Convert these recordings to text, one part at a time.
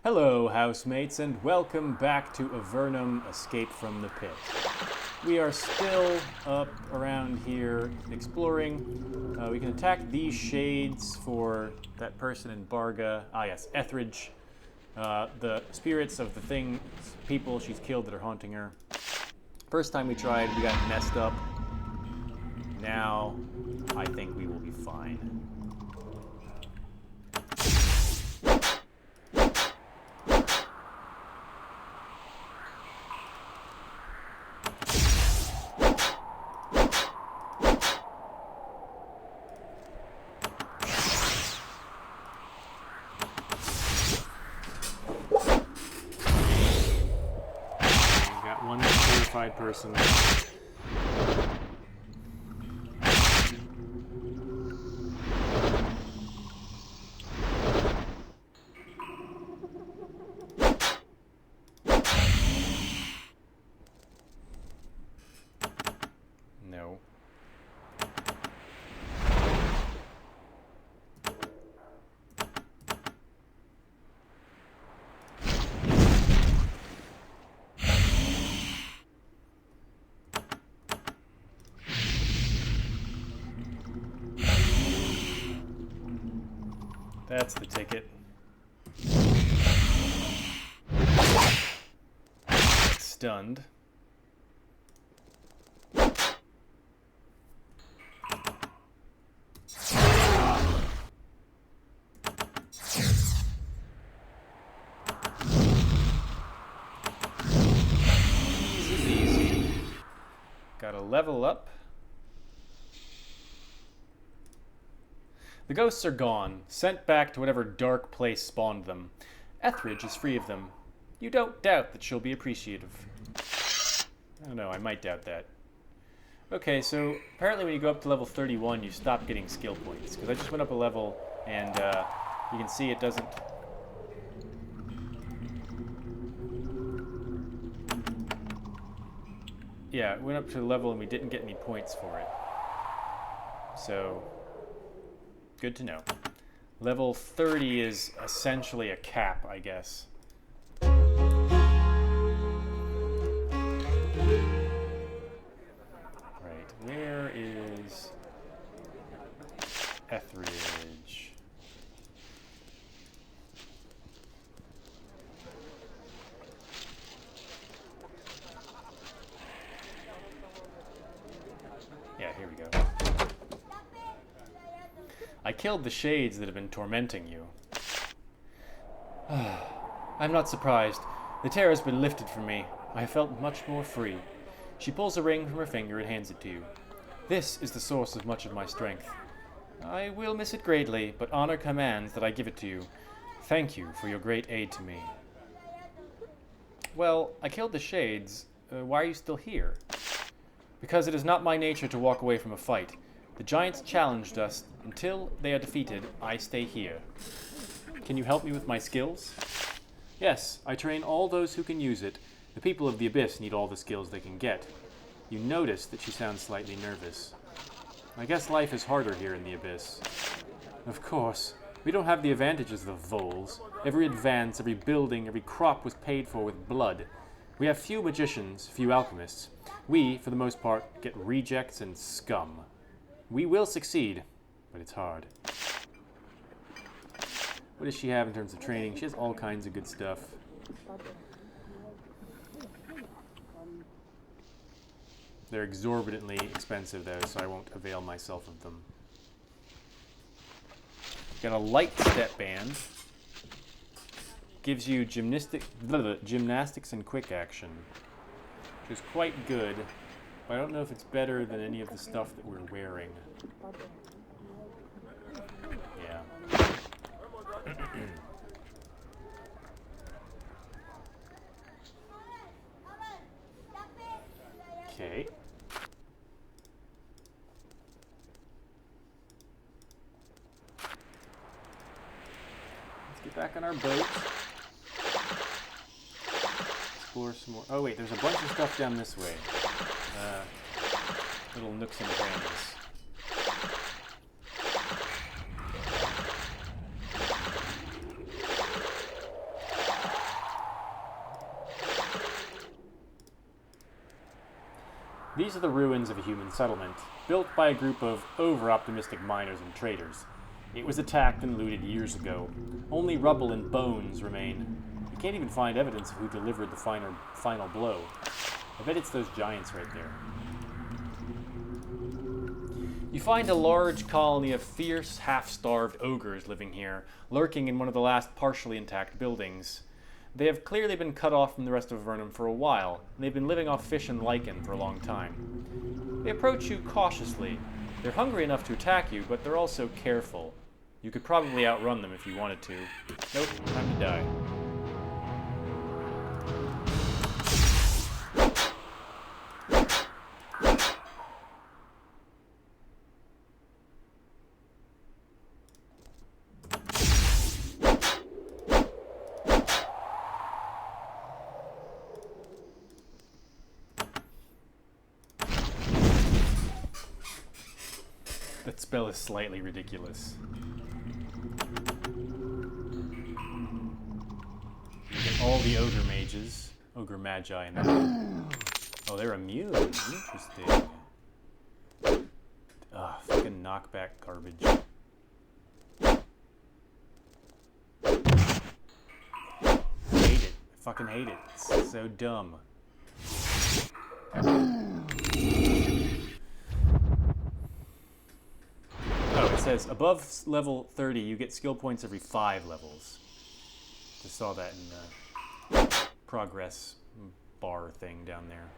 Hello, housemates, and welcome back to Avernum, Escape from the Pit. We are still up around here exploring. We can attack these shades for that person in Barga. Ah, yes, Etheridge. The spirits of the things, people she's killed that are haunting her. First time we tried, we got messed up. Now, I think we will be fine. One terrified person. No. That's the ticket. Stunned. Easy. Gotta level up. The ghosts are gone, sent back to whatever dark place spawned them. Etheridge is free of them. You don't doubt that she'll be appreciative. I don't know, I might doubt that. Okay, so apparently when you go up to level 31, you stop getting skill points. Because I just went up a level, and you can see it doesn't... Yeah, it went up to a level and we didn't get any points for it. So... good to know. Level 30 is essentially a cap, I guess. Right, where is Etheridge? Yeah, here we go. I killed the shades that have been tormenting you. I'm not surprised. The terror has been lifted from me. I have felt much more free. She pulls a ring from her finger and hands it to you. This is the source of much of my strength. I will miss it greatly, but honor commands that I give it to you. Thank you for your great aid to me. Well, I killed the shades. Why are you still here? Because it is not my nature to walk away from a fight. The giants challenged us. Until they are defeated, I stay here. Can you help me with my skills? Yes, I train all those who can use it. The people of the Abyss need all the skills they can get. You notice that she sounds slightly nervous. I guess life is harder here in the Abyss. Of course. We don't have the advantages of the Voles. Every advance, every building, every crop was paid for with blood. We have few magicians, few alchemists. We, for the most part, get rejects and scum. We will succeed, but it's hard. What does she have in terms of training? She has all kinds of good stuff. They're exorbitantly expensive, though, so I won't avail myself of them. Got a light step band. Gives you gymnastics and quick action, which is quite good. But I don't know if it's better than any of the stuff that we're wearing. Yeah. Okay. Let's get back on our boat. Explore some more. Oh wait, there's a bunch of stuff down this way. Little nooks and crannies. These are the ruins of a human settlement, built by a group of over-optimistic miners and traders. It was attacked and looted years ago. Only rubble and bones remain. You can't even find evidence of who delivered the final blow. I bet it's those giants right there. You find a large colony of fierce, half-starved ogres living here, lurking in one of the last partially intact buildings. They have clearly been cut off from the rest of Avernum for a while, and they've been living off fish and lichen for a long time. They approach you cautiously. They're hungry enough to attack you, but they're also careful. You could probably outrun them if you wanted to. Nope, time to die. That spell is slightly ridiculous. You get all the ogre mages, ogre magi in that. Oh, they're immune. Interesting. Ugh, fucking knockback garbage. Hate it. I fucking hate it. It's so dumb. It says above level 30 you get skill points every 5 levels. Just saw that in the progress bar thing down there.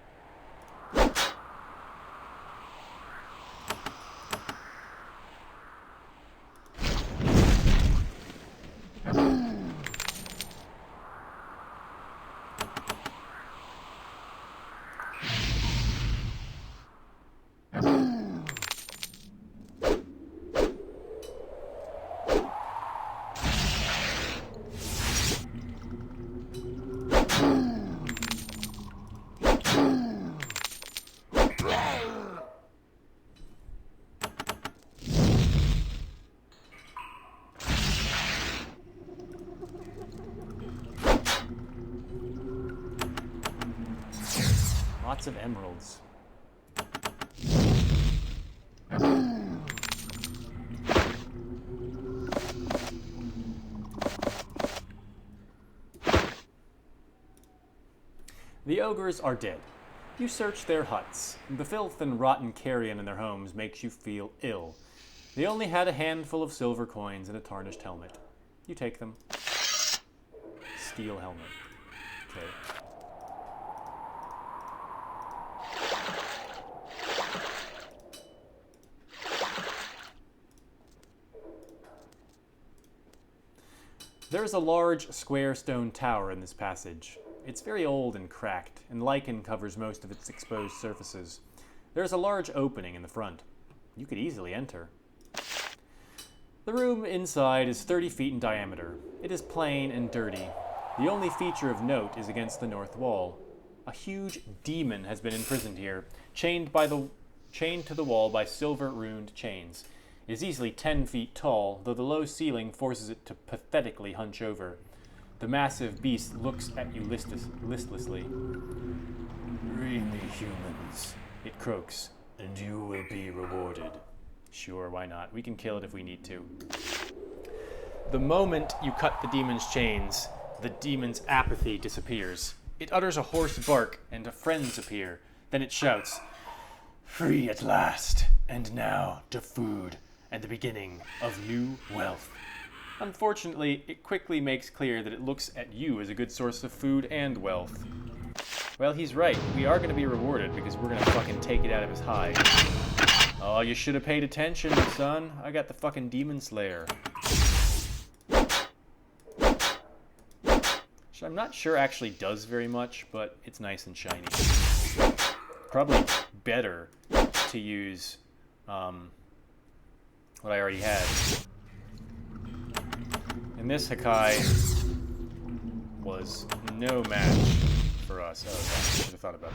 Lots of emeralds. The ogres are dead. You search their huts. The filth and rotten carrion in their homes makes you feel ill. They only had a handful of silver coins and a tarnished helmet. You take them. Steel helmet. Okay. There is a large square stone tower in this passage. It's very old and cracked, and lichen covers most of its exposed surfaces. There is a large opening in the front. You could easily enter. The room inside is 30 feet in diameter. It is plain and dirty. The only feature of note is against the north wall. A huge demon has been imprisoned here, chained to the wall by silver-runed chains. It is easily 10 feet tall, though the low ceiling forces it to pathetically hunch over. The massive beast looks at you listlessly. "Really, humans," it croaks, "and you will be rewarded." Sure, why not? We can kill it if we need to. The moment you cut the demon's chains, the demon's apathy disappears. It utters a hoarse bark, and friends appear. Then it shouts, "Free at last, and now to food, and the beginning of new wealth." Unfortunately, it quickly makes clear that it looks at you as a good source of food and wealth. Well, he's right. We are going to be rewarded because we're going to fucking take it out of his hide. Oh, you should have paid attention, son. I got the fucking Demon Slayer. Which I'm not sure actually does very much, but it's nice and shiny. Probably better to use what I already had. And this Hakai was no match for us. Oh, I should have thought about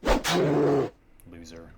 that. Loser.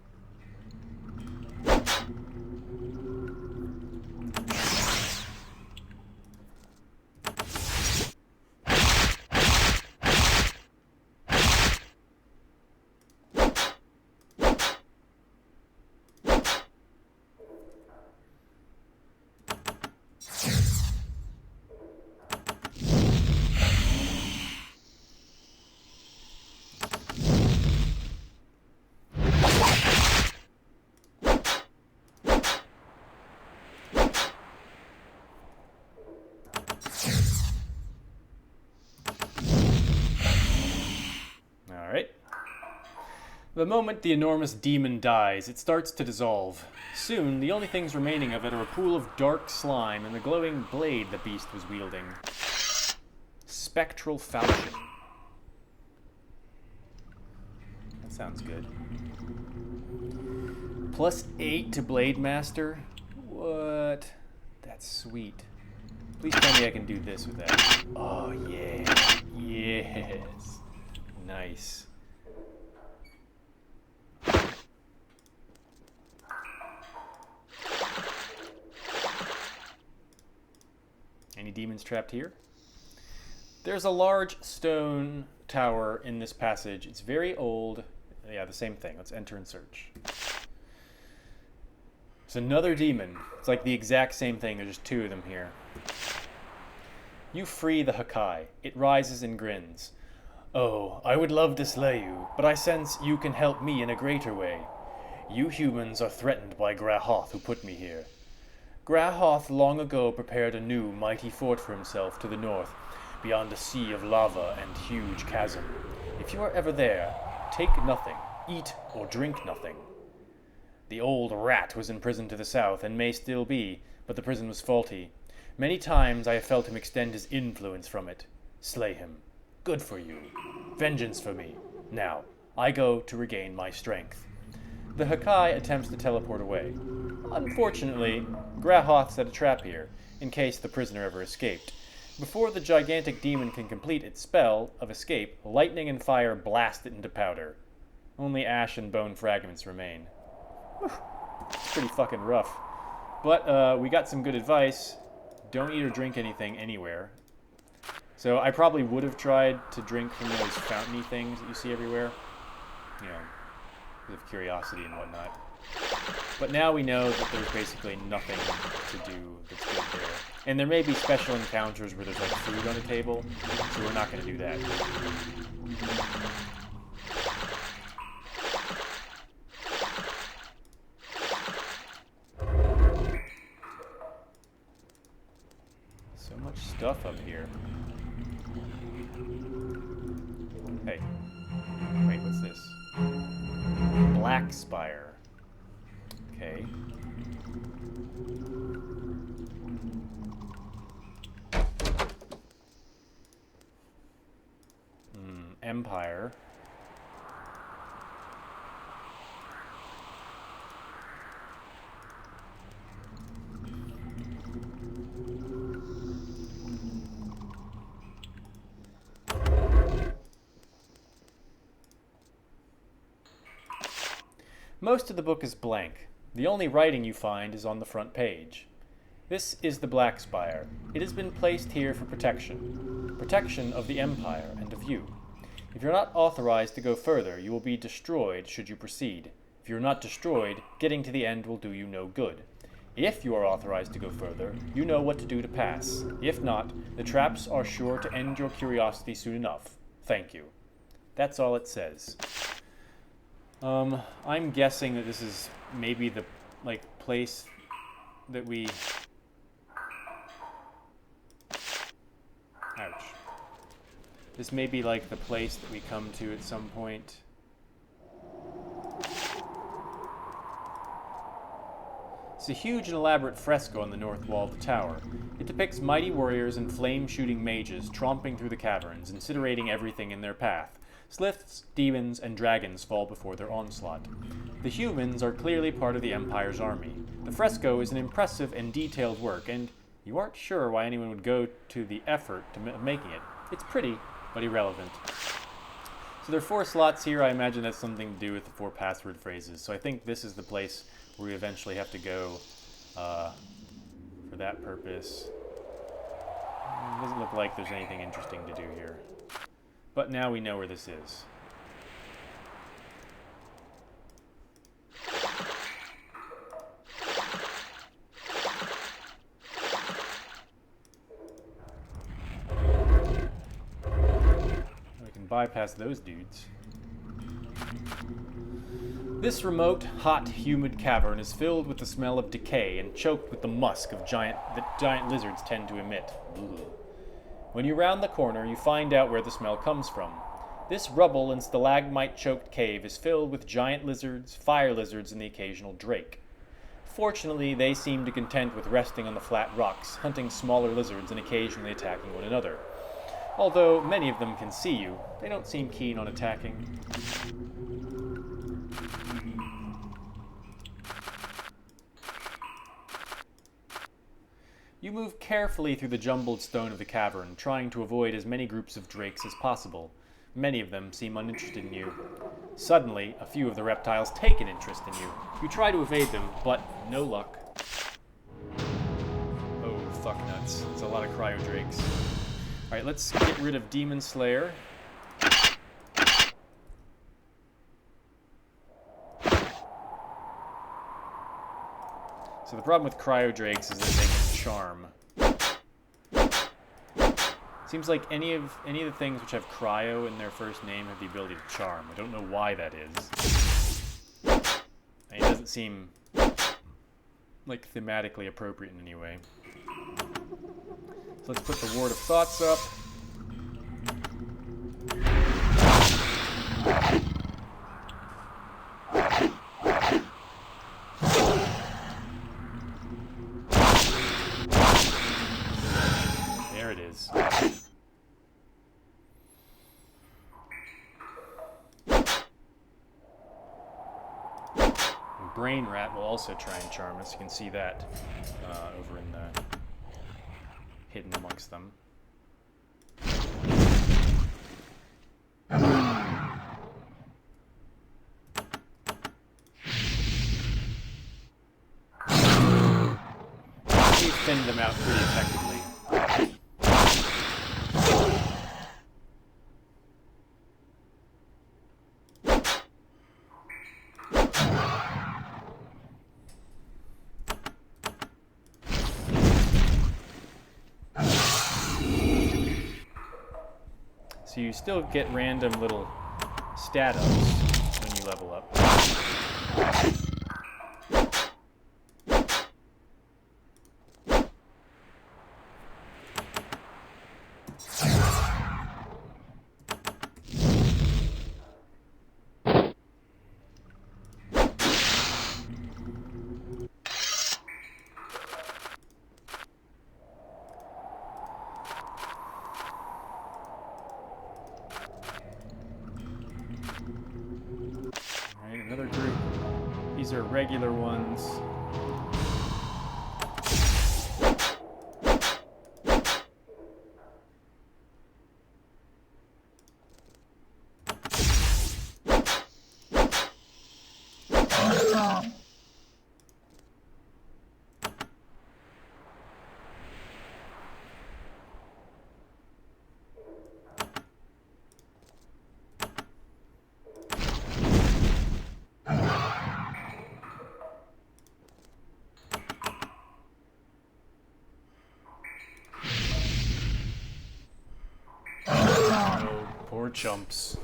The moment the enormous demon dies, it starts to dissolve. Soon, the only things remaining of it are a pool of dark slime and the glowing blade the beast was wielding. Spectral falchion. That sounds good. +8 to Blade Master? What? That's sweet. Please tell me I can do this with that. Oh, yeah. Yes. Nice. Any demons trapped here? There's a large stone tower in this passage. It's very old. Yeah, the same thing. Let's enter and search. It's another demon. It's like the exact same thing. There's just two of them here. You free the Hakai. It rises and grins. Oh, I would love to slay you, but I sense you can help me in a greater way. You humans are threatened by Grahoth, who put me here. Grahoth long ago prepared a new, mighty fort for himself to the north, beyond a sea of lava and huge chasm. If you are ever there, take nothing, eat or drink nothing. The old rat was in prison to the south, and may still be, but the prison was faulty. Many times I have felt him extend his influence from it. Slay him. Good for you. Vengeance for me. Now, I go to regain my strength. The Hakai attempts to teleport away. Unfortunately, Grahoth set a trap here, in case the prisoner ever escaped. Before the gigantic demon can complete its spell of escape, lightning and fire blast it into powder. Only ash and bone fragments remain. Whew. It's pretty fucking rough. But we got some good advice. Don't eat or drink anything anywhere. So I probably would have tried to drink from those fountainy things that you see everywhere. You know, because of curiosity and whatnot. But now we know that there's basically nothing to do that's good there. And there may be special encounters where there's like food on the table, so we're not going to do that. So much stuff up here. Hey. Wait, what's this? Black Spire. Okay. Empire. Most of the book is blank. The only writing you find is on the front page. This is the Black Spire. It has been placed here for protection. Protection of the Empire and of you. If you're not authorized to go further, you will be destroyed should you proceed. If you're not destroyed, getting to the end will do you no good. If you are authorized to go further, you know what to do to pass. If not, the traps are sure to end your curiosity soon enough. Thank you. That's all it says. I'm guessing that this is maybe the, place that we... Ouch. This may be, the place that we come to at some point. It's a huge and elaborate fresco on the north wall of the tower. It depicts mighty warriors and flame-shooting mages tromping through the caverns, incinerating everything in their path. Sliths, demons, and dragons fall before their onslaught. The humans are clearly part of the Empire's army. The fresco is an impressive and detailed work, and you aren't sure why anyone would go to the effort of making it. It's pretty, but irrelevant. So there are 4 slots here. I imagine that's something to do with the 4 password phrases. So I think this is the place where we eventually have to go for that purpose. It doesn't look like there's anything interesting to do here. But now we know where this is. We can bypass those dudes. This remote, hot, humid cavern is filled with the smell of decay and choked with the musk of that giant lizards tend to emit. Ugh. When you round the corner, you find out where the smell comes from. This rubble and stalagmite-choked cave is filled with giant lizards, fire lizards, and the occasional drake. Fortunately, they seem to content with resting on the flat rocks, hunting smaller lizards and occasionally attacking one another. Although many of them can see you, they don't seem keen on attacking. You move carefully through the jumbled stone of the cavern, trying to avoid as many groups of drakes as possible. Many of them seem uninterested in you. Suddenly, a few of the reptiles take an interest in you. You try to evade them, but no luck. Oh, fuck nuts. It's a lot of cryo drakes. Alright, let's get rid of Demon Slayer. So the problem with cryo drakes is that they can charm. Seems like any of the things which have cryo in their first name have the ability to charm. I don't know why that is. It doesn't seem like thematically appropriate in any way. So let's put the Ward of Thoughts up. There it is. Brain Rat will also try and charm us. You can see that over in the hidden amongst them. We've thinned them out pretty effectively. So you still get random little stat ups when you level up. Another group. These are regular ones. Poor chumps.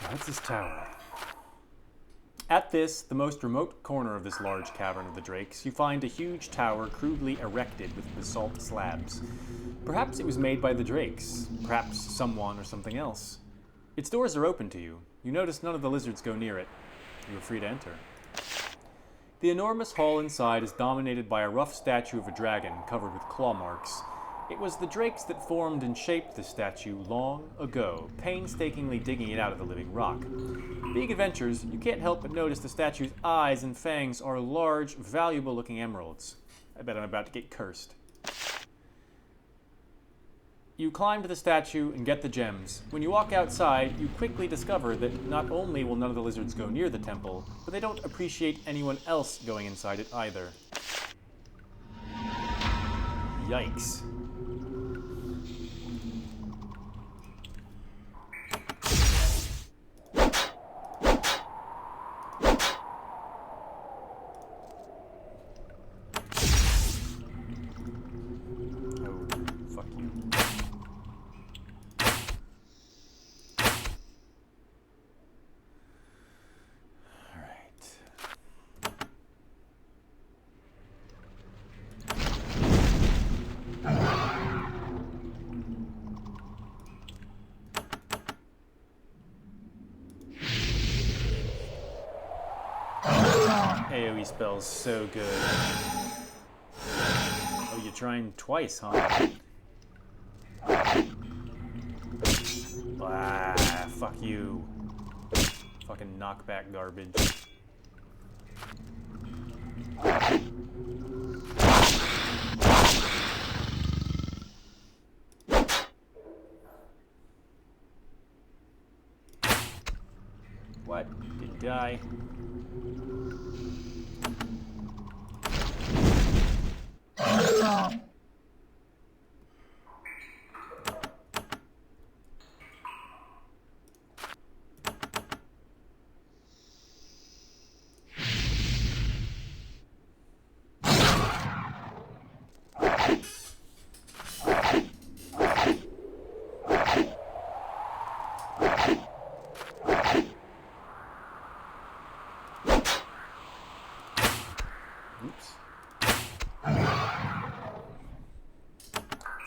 What's this tower? At this, the most remote corner of this large cavern of the Drakes, you find a huge tower crudely erected with basalt slabs. Perhaps it was made by the Drakes, perhaps someone or something else. Its doors are open to you. You notice none of the lizards go near it. You are free to enter. The enormous hall inside is dominated by a rough statue of a dragon covered with claw marks. It was the Drakes that formed and shaped the statue long ago, painstakingly digging it out of the living rock. Being adventurers, you can't help but notice the statue's eyes and fangs are large, valuable-looking emeralds. I bet I'm about to get cursed. You climb to the statue and get the gems. When you walk outside, you quickly discover that not only will none of the lizards go near the temple, but they don't appreciate anyone else going inside it either. Yikes. AoE spell's so good. Oh, you're trying twice, huh? Ah, fuck you. Fucking knockback garbage. What? Didn't die.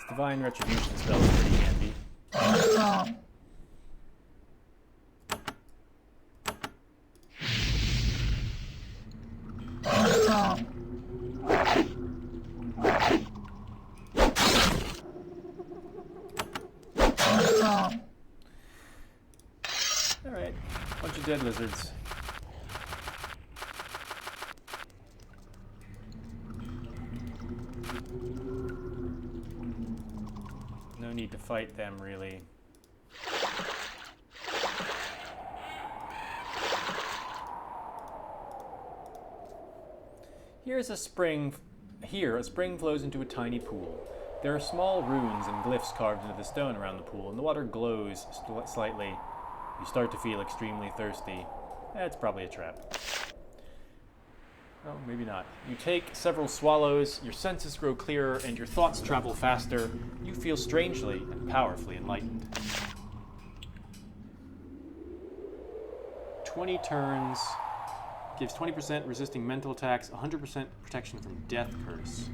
Divine Retribution spell is pretty handy. Alright, bunch of dead lizards. No need to fight them, really. Here's a spring. Here, a spring flows into a tiny pool. There are small runes and glyphs carved into the stone around the pool, and the water glows slightly. You start to feel extremely thirsty. That's probably a trap. Oh, maybe not. You take several swallows, your senses grow clearer, and your thoughts travel faster. You feel strangely and powerfully enlightened. 20 turns, gives 20% resisting mental attacks, 100% protection from death curse.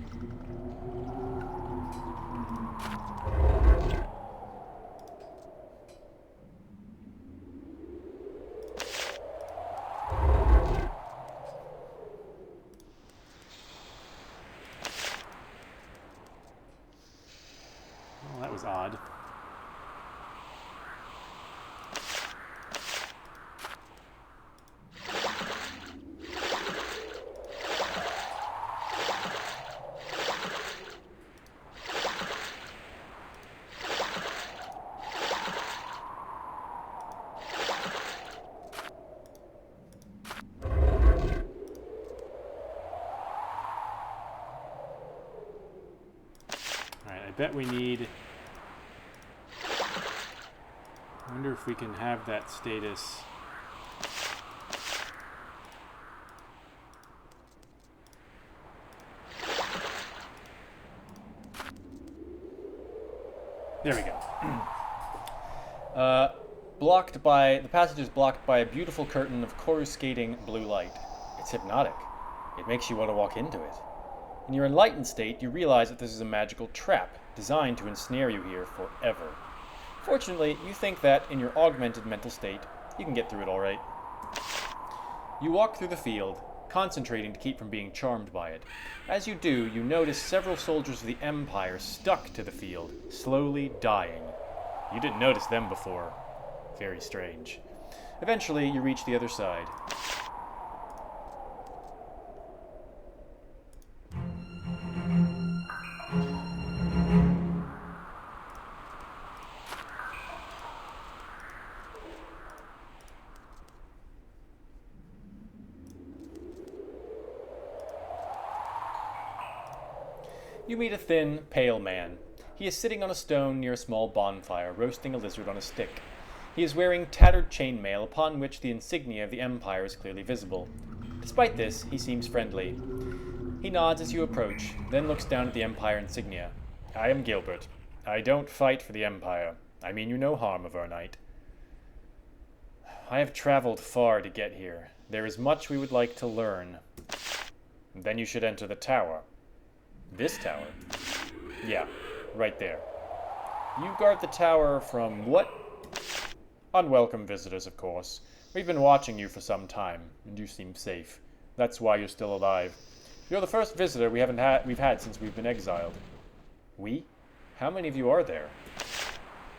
That was odd. Alright, I bet we need... I wonder if we can have that status. There we go. The passage is blocked by a beautiful curtain of coruscating blue light. It's hypnotic. It makes you want to walk into it. In your enlightened state, you realize that this is a magical trap designed to ensnare you here forever. Fortunately, you think that, in your augmented mental state, you can get through it all right. You walk through the field, concentrating to keep from being charmed by it. As you do, you notice several soldiers of the Empire stuck to the field, slowly dying. You didn't notice them before. Very strange. Eventually, you reach the other side. You meet a thin, pale man. He is sitting on a stone near a small bonfire, roasting a lizard on a stick. He is wearing tattered chainmail, upon which the insignia of the Empire is clearly visible. Despite this, he seems friendly. He nods as you approach, then looks down at the Empire insignia. I am Gilbert. I don't fight for the Empire. I mean you no harm, Avernite. I have traveled far to get here. There is much we would like to learn. Then you should enter the tower. This tower? Yeah, right there. You guard the tower from what? Unwelcome visitors, of course. We've been watching you for some time, and you seem safe. That's why you're still alive. You're the first visitor we've had since we've been exiled. We? How many of you are there?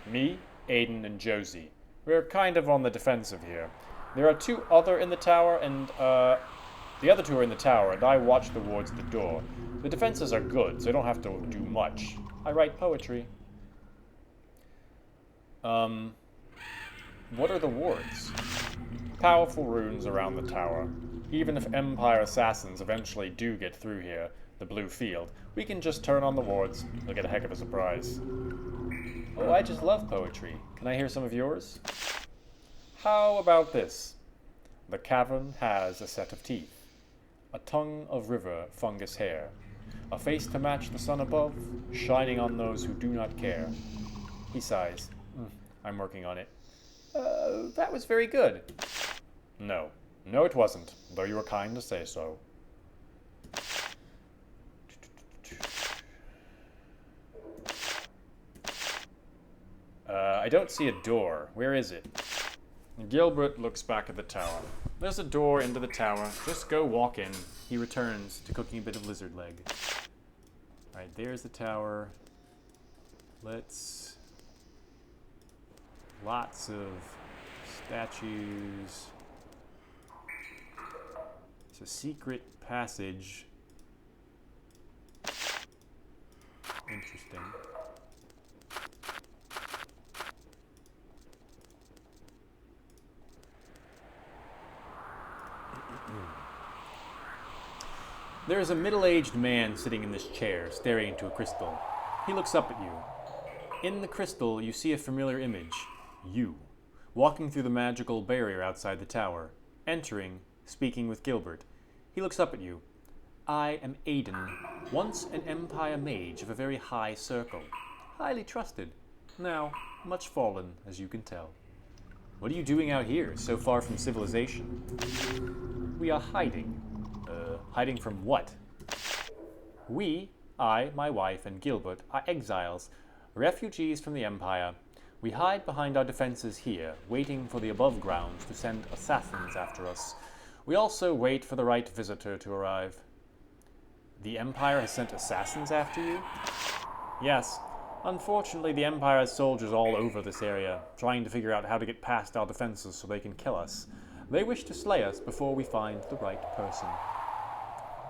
Me, Aiden, and Josie. We're kind of on the defensive here. There are two other in the tower, and the other two are in the tower, and I watch the wards at the door. The defenses are good, so I don't have to do much. I write poetry. What are the wards? Powerful runes around the tower. Even if Empire assassins eventually do get through here, the blue field, we can just turn on the wards. They'll get a heck of a surprise. Oh, I just love poetry. Can I hear some of yours? How about this? The cavern has a set of teeth, a tongue of river fungus hair, a face to match the sun above, shining on those who do not care. He sighs. I'm working on it. That was very good. No, it wasn't, though you were kind to say so. I don't see a door. Where is it? Gilbert looks back at the tower. There's a door into the tower. Just go walk in. He returns to cooking a bit of lizard leg. Alright, there's the tower. Lots of statues. It's a secret passage. Interesting. There is a middle-aged man sitting in this chair, staring into a crystal. He looks up at you. In the crystal, you see a familiar image. You, walking through the magical barrier outside the tower, entering, speaking with Gilbert. He looks up at you. I am Aiden, once an Empire mage of a very high circle. Highly trusted. Now, much fallen, as you can tell. What are you doing out here, so far from civilization? We are hiding. Hiding from what? We, I, my wife, and Gilbert, are exiles, refugees from the Empire. We hide behind our defenses here, waiting for the above grounds to send assassins after us. We also wait for the right visitor to arrive. The Empire has sent assassins after you? Yes. Unfortunately, the Empire has soldiers all over this area, trying to figure out how to get past our defenses so they can kill us. They wish to slay us before we find the right person.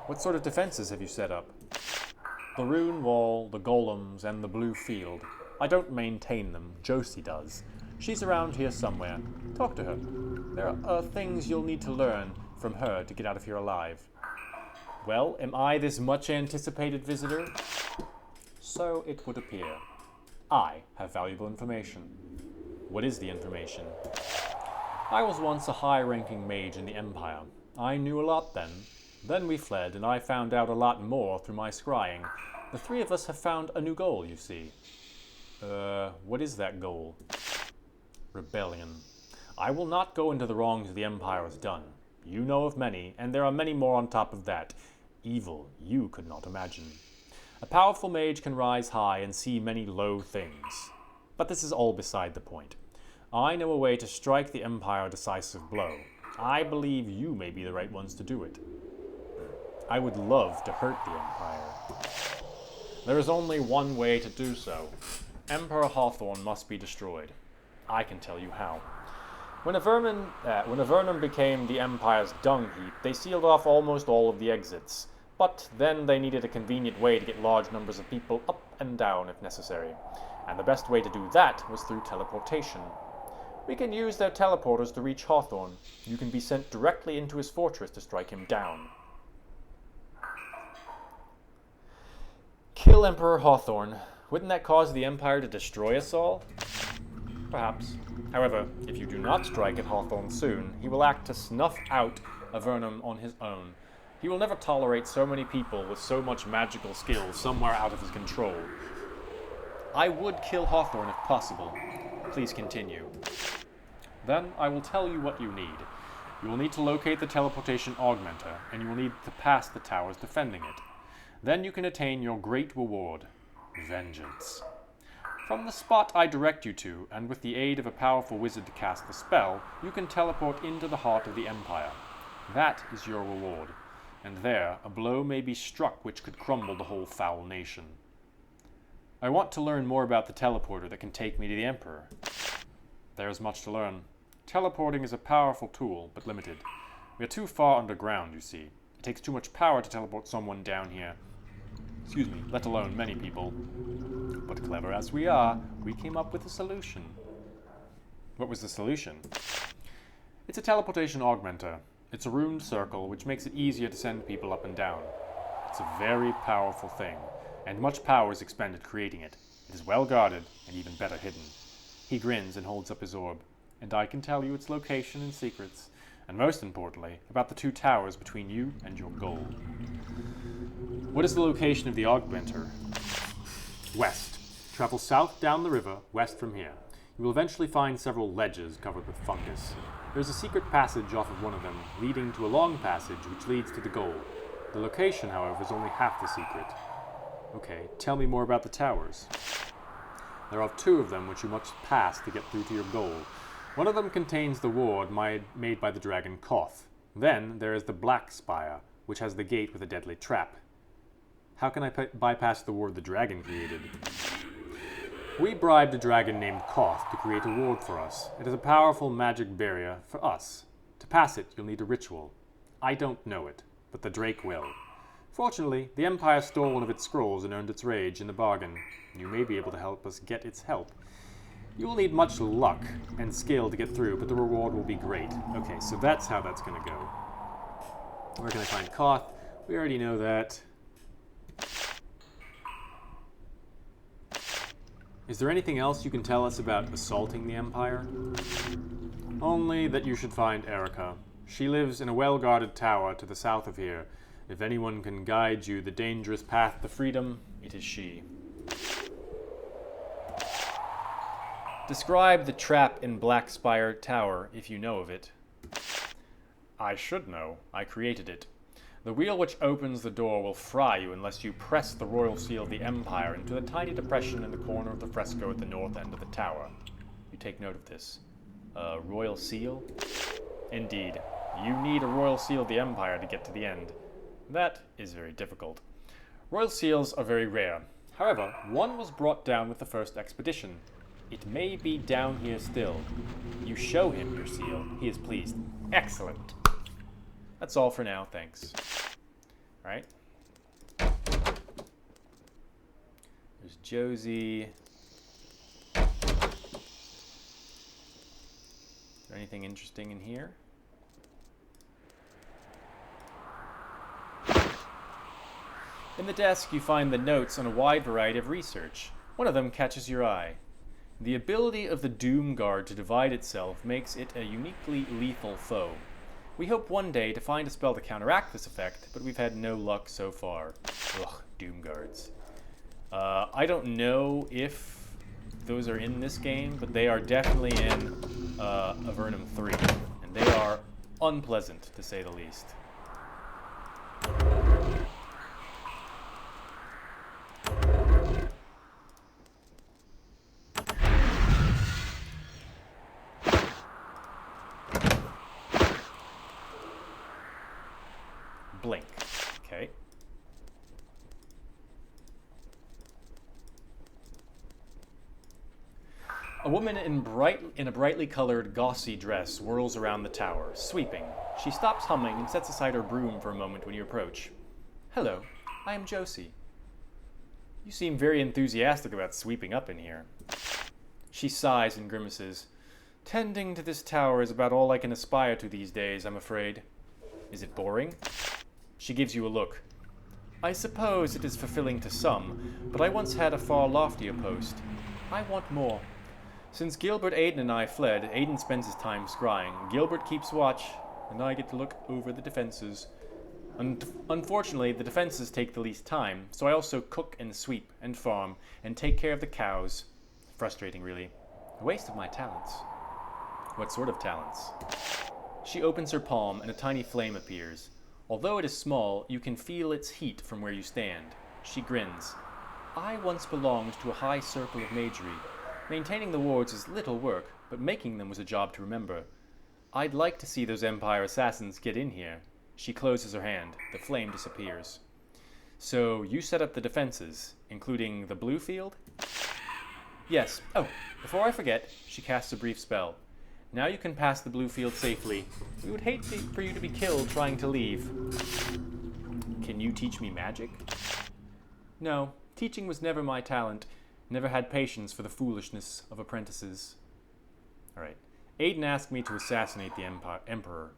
What sort of defenses have you set up? The rune wall, the golems, and the blue field. I don't maintain them. Josie does. She's around here somewhere. Talk to her. There are things you'll need to learn from her to get out of here alive. Well, am I this much-anticipated visitor? So it would appear. I have valuable information. What is the information? I was once a high-ranking mage in the Empire. I knew a lot then. Then we fled, and I found out a lot more through my scrying. The three of us have found a new goal, you see. What is that goal? Rebellion. I will not go into the wrongs the Empire has done. You know of many, and there are many more on top of that. Evil you could not imagine. A powerful mage can rise high and see many low things. But this is all beside the point. I know a way to strike the Empire a decisive blow. I believe you may be the right ones to do it. I would love to hurt the Empire. There is only one way to do so. Emperor Hawthorne must be destroyed. I can tell you how. When Avernum became the Empire's dung heap, they sealed off almost all of the exits. But then they needed a convenient way to get large numbers of people up and down if necessary. And the best way to do that was through teleportation. We can use their teleporters to reach Hawthorne. You can be sent directly into his fortress to strike him down. Kill Emperor Hawthorne. Wouldn't that cause the Empire to destroy us all? Perhaps. However, if you do not strike at Hawthorne soon, he will act to snuff out Avernum on his own. He will never tolerate so many people with so much magical skill somewhere out of his control. I would kill Hawthorne if possible. Please continue. Then I will tell you what you need. You will need to locate the teleportation augmenter, and you will need to pass the towers defending it. Then you can attain your great reward, vengeance. From the spot I direct you to, and with the aid of a powerful wizard to cast the spell, you can teleport into the heart of the Empire. That is your reward, and there a blow may be struck which could crumble the whole foul nation. I want to learn more about the teleporter that can take me to the Emperor. There is much to learn. Teleporting is a powerful tool, but limited. We are too far underground, you see. It takes too much power to teleport someone down here. Excuse me, let alone many people. But clever as we are, we came up with a solution. What was the solution? It's a teleportation augmenter. It's a ruined circle, which makes it easier to send people up and down. It's a very powerful thing, and much power is expended creating it. It is well guarded, and even better hidden. He grins and holds up his orb, and I can tell you its location and secrets, and most importantly, about the 2 towers between you and your goal. What is the location of the augmenter? West. Travel south down the river, west from here. You will eventually find several ledges covered with fungus. There's a secret passage off of one of them, leading to a long passage which leads to the goal. The location, however, is only half the secret. Okay, tell me more about the towers. There are 2 of them which you must pass to get through to your goal. One of them contains the ward made by the dragon Koth. Then there is the Black Spire, which has the gate with a deadly trap. How can I bypass the ward the dragon created? We bribed a dragon named Koth to create a ward for us. It is a powerful magic barrier for us. To pass it, you'll need a ritual. I don't know it, but the Drake will. Fortunately, the Empire stole one of its scrolls and earned its rage in the bargain. You may be able to help us get its help. You will need much luck and skill to get through, but the reward will be great. Okay, so that's how that's going to go. Where can I find Koth? We already know that. Is there anything else you can tell us about assaulting the Empire? Only that you should find Erica. She lives in a well-guarded tower to the south of here. If anyone can guide you the dangerous path to freedom, it is she. Describe the trap in Black Spire Tower, if you know of it. I should know. I created it. The wheel which opens the door will fry you unless you press the royal seal of the Empire into the tiny depression in the corner of the fresco at the north end of the tower. You take note of this. Royal seal? Indeed. You need a royal seal of the Empire to get to the end. That is very difficult. Royal seals are very rare. However, one was brought down with the first expedition. It may be down here still. You show him your seal. He is pleased. Excellent. That's all for now, thanks. Right? There's Josie. Is there anything interesting in here? In the desk, you find the notes on a wide variety of research. One of them catches your eye. The ability of the Doom Guard to divide itself makes it a uniquely lethal foe. We hope one day to find a spell to counteract this effect, but we've had no luck so far. Ugh, Doom Guards. I don't know if those are in this game, but they are definitely in Avernum 3, and they are unpleasant, to say the least. Blink. Okay. A woman in a brightly colored, gauzy dress whirls around the tower, sweeping. She stops humming and sets aside her broom for a moment when you approach. Hello, I am Josie. You seem very enthusiastic about sweeping up in here. She sighs and grimaces. Tending to this tower is about all I can aspire to these days, I'm afraid. Is it boring? She gives you a look. I suppose it is fulfilling to some, but I once had a far loftier post. I want more. Since Gilbert, Aiden, and I fled, Aiden spends his time scrying. Gilbert keeps watch, and I get to look over the defenses. Unfortunately, the defenses take the least time, so I also cook and sweep and farm and take care of the cows. Frustrating, really. A waste of my talents. What sort of talents? She opens her palm, and a tiny flame appears. Although it is small, you can feel its heat from where you stand. She grins. I once belonged to a high circle of magery. Maintaining the wards is little work, but making them was a job to remember. I'd like to see those Empire assassins get in here. She closes her hand. The flame disappears. So, you set up the defenses, including the blue field? Yes. Oh, before I forget, she casts a brief spell. Now you can pass the blue field safely. We would hate for you to be killed trying to leave. Can you teach me magic? No, teaching was never my talent. Never had patience for the foolishness of apprentices. Alright. Aiden asked me to assassinate the Emperor.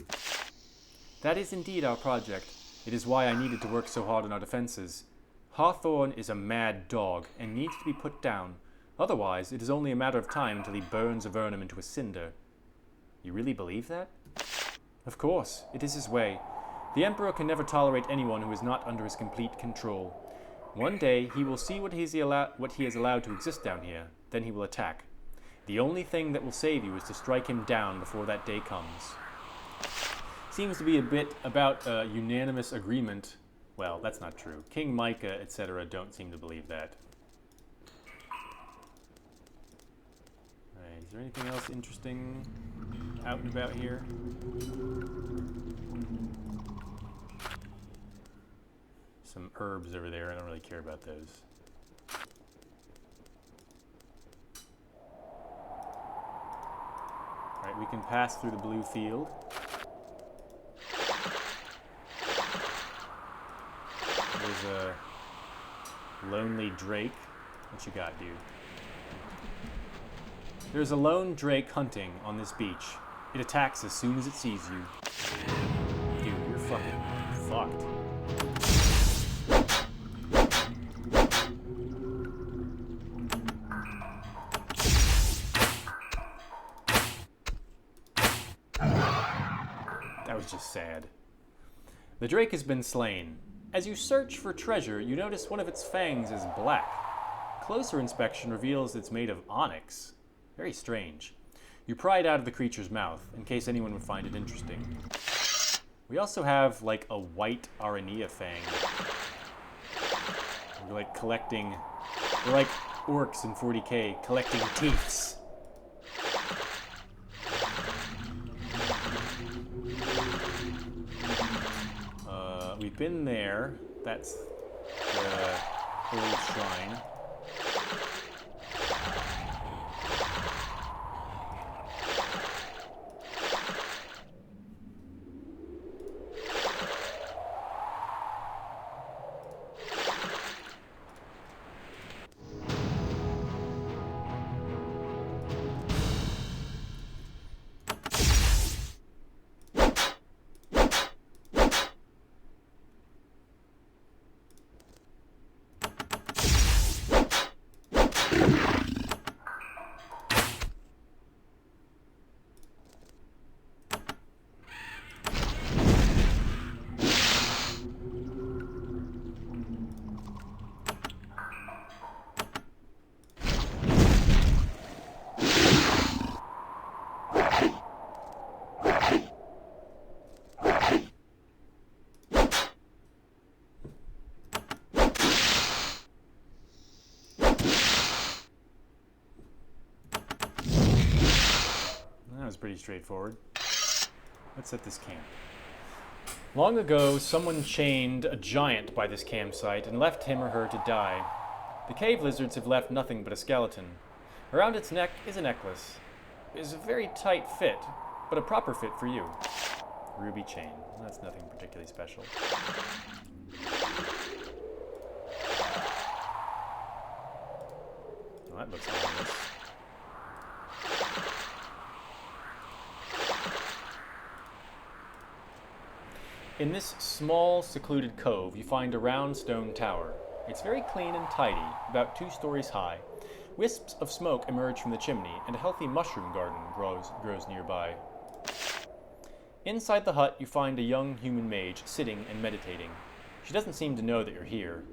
That is indeed our project. It is why I needed to work so hard on our defenses. Hawthorne is a mad dog and needs to be put down. Otherwise, it is only a matter of time until he burns Avernum into a cinder. You really believe that? Of course, it is his way. The Emperor can never tolerate anyone who is not under his complete control. One day, he will see what he is allowed to exist down here. Then he will attack. The only thing that will save you is to strike him down before that day comes. Seems to be a bit about unanimous agreement. Well, that's not true. King Micah, etc. don't seem to believe that. Alright, is there anything else interesting out and about here? Some herbs over there. I don't really care about those. Alright, we can pass through the blue field. There's a lonely drake. What you got, dude? There's a lone drake hunting on this beach. It attacks as soon as it sees you. Dude, you're fucking fucked. That was just sad. The drake has been slain. As you search for treasure, you notice one of its fangs is black. Closer inspection reveals it's made of onyx. Very strange. You pry it out of the creature's mouth, in case anyone would find it interesting. We also have, like, a white Aranea fang. We're like collecting... We're like orcs in 40k, collecting teeths. We've been there. That's the old shrine. Pretty straightforward. Let's set this camp. Long ago, someone chained a giant by this campsite and left him or her to die. The cave lizards have left nothing but a skeleton. Around its neck is a necklace. It is a very tight fit, but a proper fit for you. Ruby chain. That's nothing particularly special. Well, that looks ominous. In this small, secluded cove, you find a round stone tower. It's very clean and tidy, about 2 stories high. Wisps of smoke emerge from the chimney, and a healthy mushroom garden grows nearby. Inside the hut, you find a young human mage sitting and meditating. She doesn't seem to know that you're here.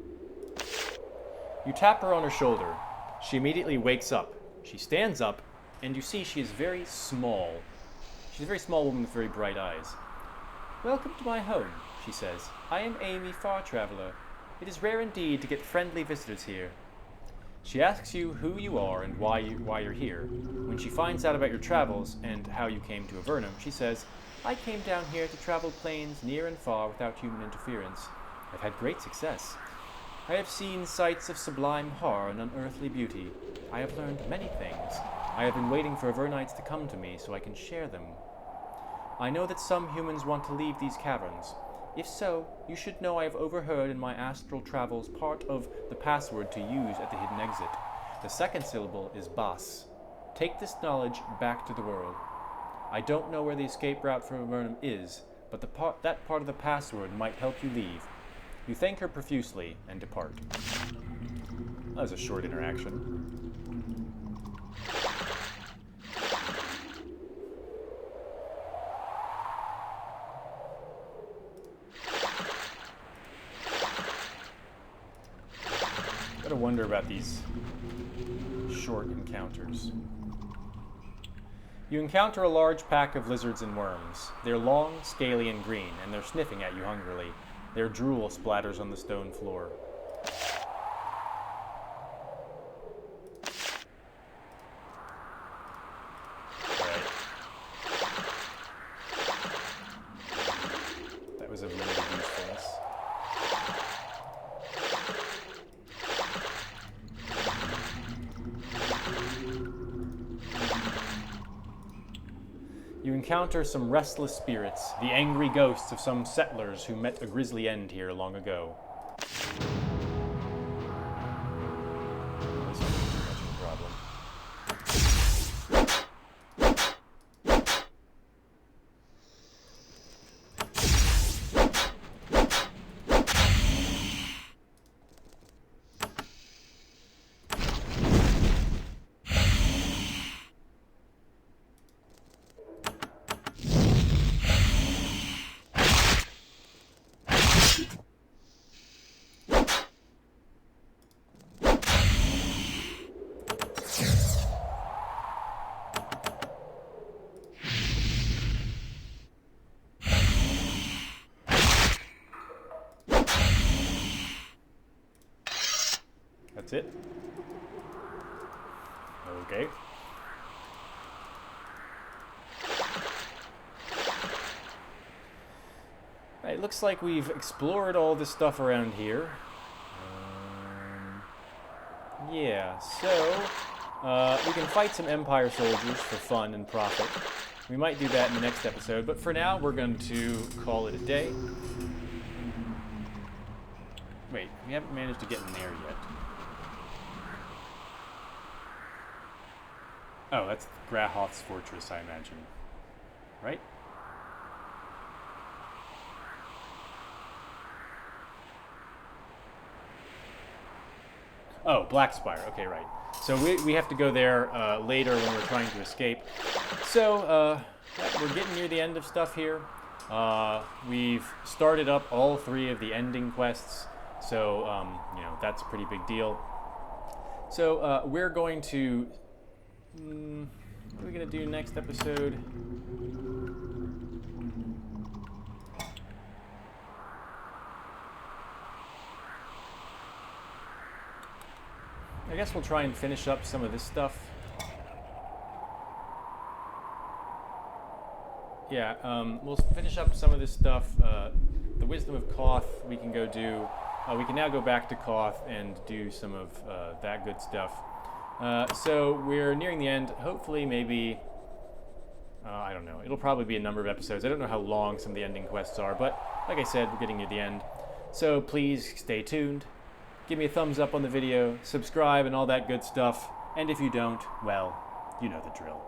You tap her on her shoulder. She immediately wakes up. She stands up, and you see she is very small. She's a very small woman with very bright eyes. Welcome to my home, she says. I am Amy, Far Traveler. It is rare indeed to get friendly visitors here. She asks you who you are and why you're here. When she finds out about your travels and how you came to Avernum, she says, "I came down here to travel planes near and far without human interference. I've had great success. I have seen sights of sublime horror and unearthly beauty. I have learned many things. I have been waiting for Avernites to come to me so I can share them. I know that some humans want to leave these caverns. If so, you should know I have overheard in my astral travels part of the password to use at the hidden exit. The second syllable is Bas. Take this knowledge back to the world. I don't know where the escape route from Avernum is, but that part of the password might help you leave." You thank her profusely and depart. That was a short interaction. Gotta wonder about these short encounters. You encounter a large pack of lizards and worms. They're long, scaly, and green, and they're sniffing at you hungrily. Their drool splatters on the stone floor. Right. That was of limited usefulness. You encounter some restless spirits, the angry ghosts of some settlers who met a grisly end here long ago. This isn't too much of a problem. That's it? Okay. Right, it looks like we've explored all this stuff around here. Yeah, so we can fight some Empire soldiers for fun and profit. We might do that in the next episode, but for now we're going to call it a day. Wait, we haven't managed to get in there yet. Oh, that's Grahoth's fortress, I imagine. Right? Oh, Blackspire. Okay, right. So we have to go there later when we're trying to escape. So, yeah, we're getting near the end of stuff here. We've started up all 3 of the ending quests. So, you know, that's a pretty big deal. So, we're going to... what are we going to do next episode? I guess we'll try and finish up some of this stuff. Yeah, we'll finish up some of this stuff. The Wisdom of Koth we can go do. We can now go back to Koth and do some of that good stuff. So we're nearing the end. Hopefully, maybe, I don't know. It'll probably be a number of episodes. I don't know how long some of the ending quests are, but like I said, we're getting near the end. So please stay tuned. Give me a thumbs up on the video, subscribe, and all that good stuff. And if you don't, well, you know the drill.